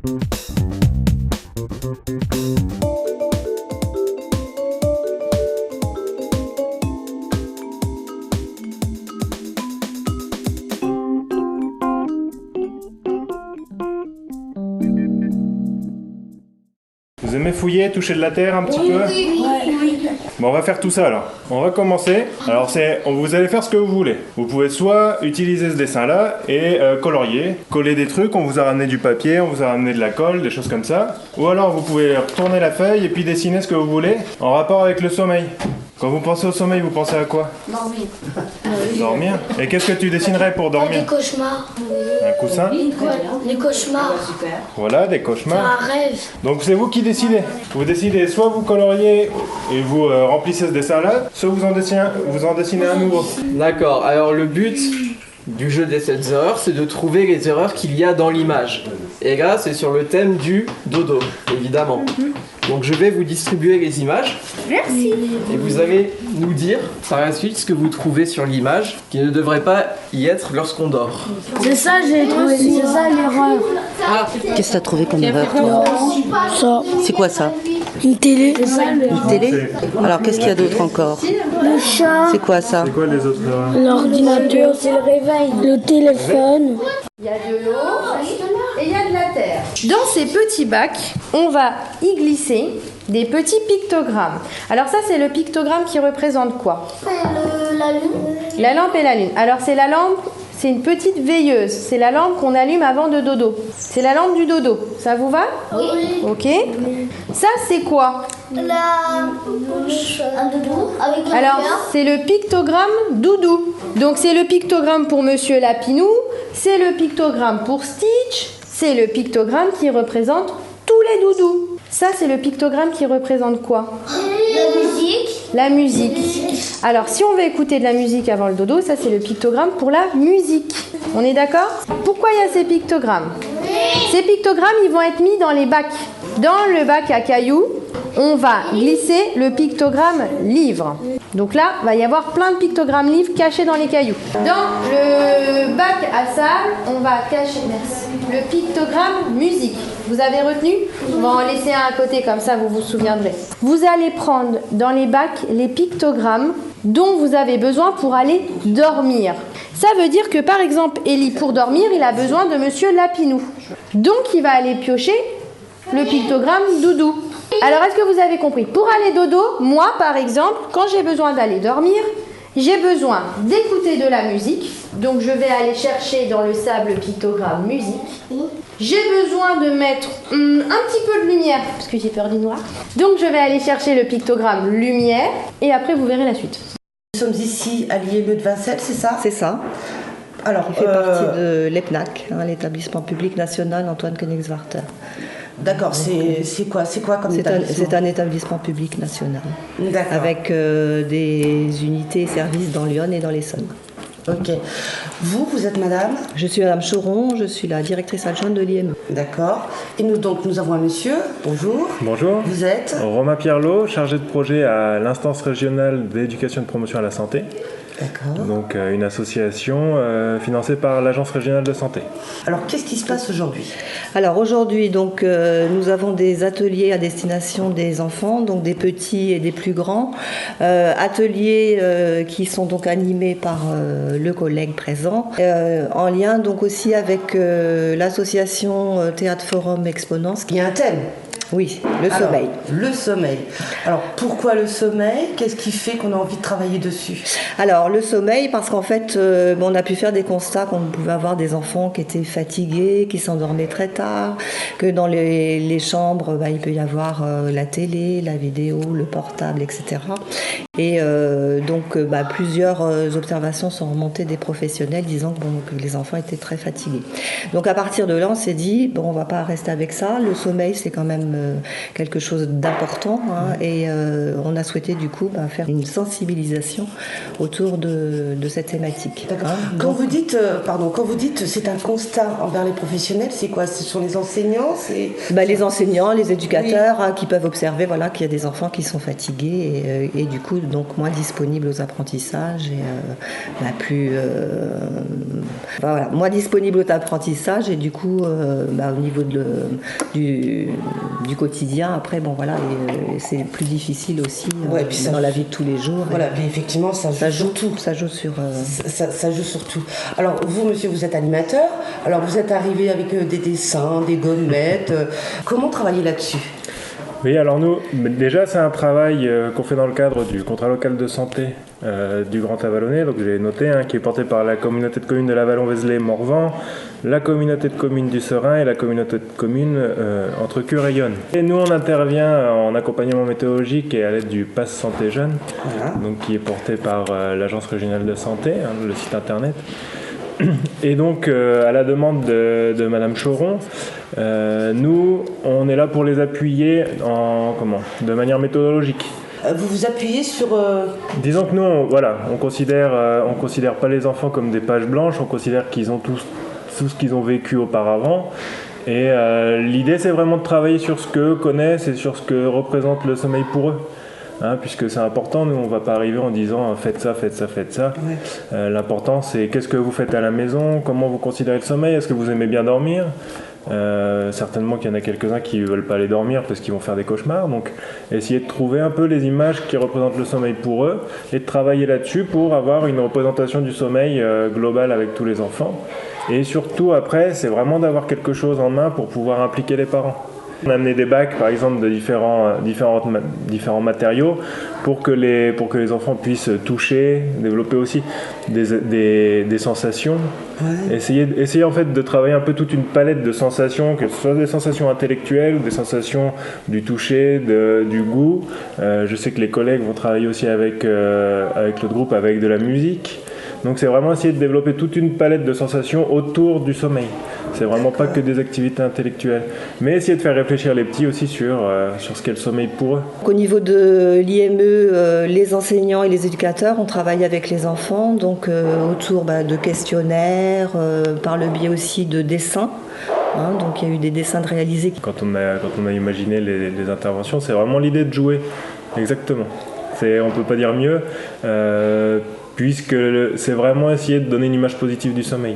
Vous aimez fouiller, toucher de la terre un petit peu? Oui. Bon, on va faire tout ça alors. On va commencer. Alors vous allez faire ce que vous voulez. Vous pouvez soit utiliser ce dessin-là et colorier, coller des trucs. On vous a ramené du papier, on vous a ramené de la colle, des choses comme ça. Ou alors vous pouvez retourner la feuille et puis dessiner ce que vous voulez en rapport avec le sommeil. Quand vous pensez au sommeil, vous pensez à quoi? Dormir. Dormir. Et qu'est-ce que tu dessinerais pour dormir? Des cauchemars. Un coussin? Des cauchemars. Voilà, des cauchemars. Un rêve. Donc c'est vous qui décidez. Vous décidez soit vous coloriez et vous remplissez ce dessin-là, soit vous en dessinez un nouveau. D'accord, alors le but du jeu des 7 erreurs, c'est de trouver les erreurs qu'il y a dans l'image. Et là, c'est sur le thème du dodo, évidemment. Donc je vais vous distribuer les images. Merci. Et vous allez nous dire par la suite ce que vous trouvez sur l'image qui ne devrait pas y être lorsqu'on dort. C'est ça, j'ai trouvé. C'est ça l'erreur. Ah, Qu'est-ce que t'as trouvé comme erreur, toi? Ça. C'est quoi ça? Une télé. Une télé? Alors, qu'est-ce qu'il y a d'autre encore? Le chat. C'est quoi ça? C'est quoi les autres erreurs? L'ordinateur. C'est le réveil. Le téléphone. Il y a de l'eau et il y a de la terre. Dans ces petits bacs, on va y glisser des petits pictogrammes. Alors ça, c'est le pictogramme qui représente quoi? La lune. La lampe et la lune. Alors c'est la lampe, c'est une petite veilleuse. C'est la lampe qu'on allume avant de dodo. C'est la lampe du dodo. Ça vous va? Oui. Ok. Ça, c'est quoi? Un doudou avec la Alors, lumière. c'est le pictogramme doudou. Donc, c'est le pictogramme pour Monsieur Lapinou, c'est le pictogramme pour Stitch, c'est le pictogramme qui représente tous les doudous. Ça, c'est le pictogramme qui représente quoi? La musique. La musique. Alors, si on veut écouter de la musique avant le dodo, ça, c'est le pictogramme pour la musique. On est d'accord? Pourquoi il y a ces pictogrammes? Ces pictogrammes, ils vont être mis dans les bacs. Dans le bac à cailloux, on va glisser le pictogramme livre. Donc là, il va y avoir plein de pictogrammes livres cachés dans les cailloux. Dans le bac à sable, on va cacher le pictogramme musique. Vous avez retenu? On va en laisser un à côté, comme ça vous vous souviendrez. Vous allez prendre dans les bacs les pictogrammes dont vous avez besoin pour aller dormir. Ça veut dire que par exemple, Ellie, pour dormir, il a besoin de Monsieur Lapinou. Donc il va aller piocher le pictogramme doudou. Alors, est-ce que vous avez compris? Pour aller dodo, moi, par exemple, quand j'ai besoin d'aller dormir, j'ai besoin d'écouter de la musique. Donc, je vais aller chercher dans le sable le pictogramme musique. J'ai besoin de mettre un petit peu de lumière, parce que j'ai peur du noir. Donc, je vais aller chercher le pictogramme lumière. Et après, vous verrez la suite. Nous sommes ici à l'IME de Vincelles, c'est ça? C'est ça. Alors, Il fait partie de l'EPNAC, l'établissement public national Antoine Königswarter. D'accord, c'est quoi comme établissement? C'est un établissement public national. D'accord. Avec des unités et services dans l'Yonne et dans l'Essonne. Ok. Vous êtes madame? Je suis madame Choron, je suis la directrice adjointe de l'IME. D'accord. Et nous avons un monsieur. Bonjour. Bonjour. Vous êtes? Romain Pierlot, chargé de projet à l'instance régionale d'éducation et de promotion à la santé. D'accord. Donc une association financée par l'Agence régionale de santé. Alors, qu'est-ce qui se passe aujourd'hui? Alors aujourd'hui, donc, nous avons des ateliers à destination des enfants, donc des petits et des plus grands. Ateliers qui sont donc animés par le collègue présent, en lien donc aussi avec l'association Théâtre Forum Exponence. Il y a un thème. Oui, le sommeil. Le sommeil. Alors, pourquoi le sommeil? Qu'est-ce qui fait qu'on a envie de travailler dessus? Alors, le sommeil, parce qu'en fait, on a pu faire des constats qu'on pouvait avoir des enfants qui étaient fatigués, qui s'endormaient très tard, que dans les chambres, il peut y avoir la télé, la vidéo, le portable, etc. Et donc, plusieurs observations sont remontées des professionnels disant que les enfants étaient très fatigués. Donc, à partir de là, on s'est dit, on va pas rester avec ça. Le sommeil, c'est quand même quelque chose d'important, et on a souhaité du coup faire une sensibilisation autour de cette thématique. D'accord. Quand vous dites c'est un constat envers les professionnels, c'est quoi? Ce sont les enseignants? Les enseignants, les éducateurs, qui peuvent observer qu'il y a des enfants qui sont fatigués et du coup donc moins disponible aux apprentissages et voilà, moins disponible aux apprentissages et du coup au niveau du quotidien après c'est plus difficile aussi Ouais, puis dans la vie de tous les jours. Voilà, puis effectivement, ça joue tout. Ça joue sur. Ça joue sur tout. Alors, vous, monsieur, vous êtes animateur. Alors, vous êtes arrivé avec des dessins, des gommettes. Comment travailler là-dessus? Oui, alors nous, déjà c'est un travail qu'on fait dans le cadre du contrat local de santé du Grand Avallonnais, donc j'ai noté, qui est porté par la communauté de communes de l'Avallon-Vézelay-Morvan, la communauté de communes du Serein et la communauté de communes entre Cure et Yonne. Et nous on intervient en accompagnement météorologique et à l'aide du Pass Santé Jeune, Voilà. donc, qui est porté par l'Agence régionale de santé, le site internet. Et donc, à la demande de Madame Choron, nous, on est là pour les appuyer de manière méthodologique. Vous vous appuyez sur... Disons que nous, on considère pas les enfants comme des pages blanches, on considère qu'ils ont tout ce qu'ils ont vécu auparavant. Et l'idée, c'est vraiment de travailler sur ce qu'eux connaissent et sur ce que représente le sommeil pour eux. Puisque c'est important, nous on va pas arriver en disant faites ça, faites ça, faites ça. Ouais. L'important c'est qu'est-ce que vous faites à la maison, comment vous considérez le sommeil, est-ce que vous aimez bien dormir. Certainement qu'il y en a quelques-uns qui ne veulent pas aller dormir parce qu'ils vont faire des cauchemars, donc essayer de trouver un peu les images qui représentent le sommeil pour eux et de travailler là-dessus pour avoir une représentation du sommeil globale avec tous les enfants. Et surtout après, c'est vraiment d'avoir quelque chose en main pour pouvoir impliquer les parents. On a amené des bacs, par exemple, de différents matériaux pour que les enfants puissent toucher, développer aussi des sensations. Ouais. Essayer en fait de travailler un peu toute une palette de sensations, que ce soit des sensations intellectuelles ou des sensations du toucher, du goût. Je sais que les collègues vont travailler aussi avec le groupe avec de la musique. Donc c'est vraiment essayer de développer toute une palette de sensations autour du sommeil. C'est vraiment pas que des activités intellectuelles. Mais essayer de faire réfléchir les petits aussi sur ce qu'est le sommeil pour eux. Au niveau de l'IME, les enseignants et les éducateurs, on travaille avec les enfants, donc autour de questionnaires, par le biais aussi de dessins. Donc il y a eu des dessins de réaliser. Quand on a imaginé les interventions, c'est vraiment l'idée de jouer. Exactement. On ne peut pas dire mieux. Puisque c'est vraiment essayer de donner une image positive du sommeil.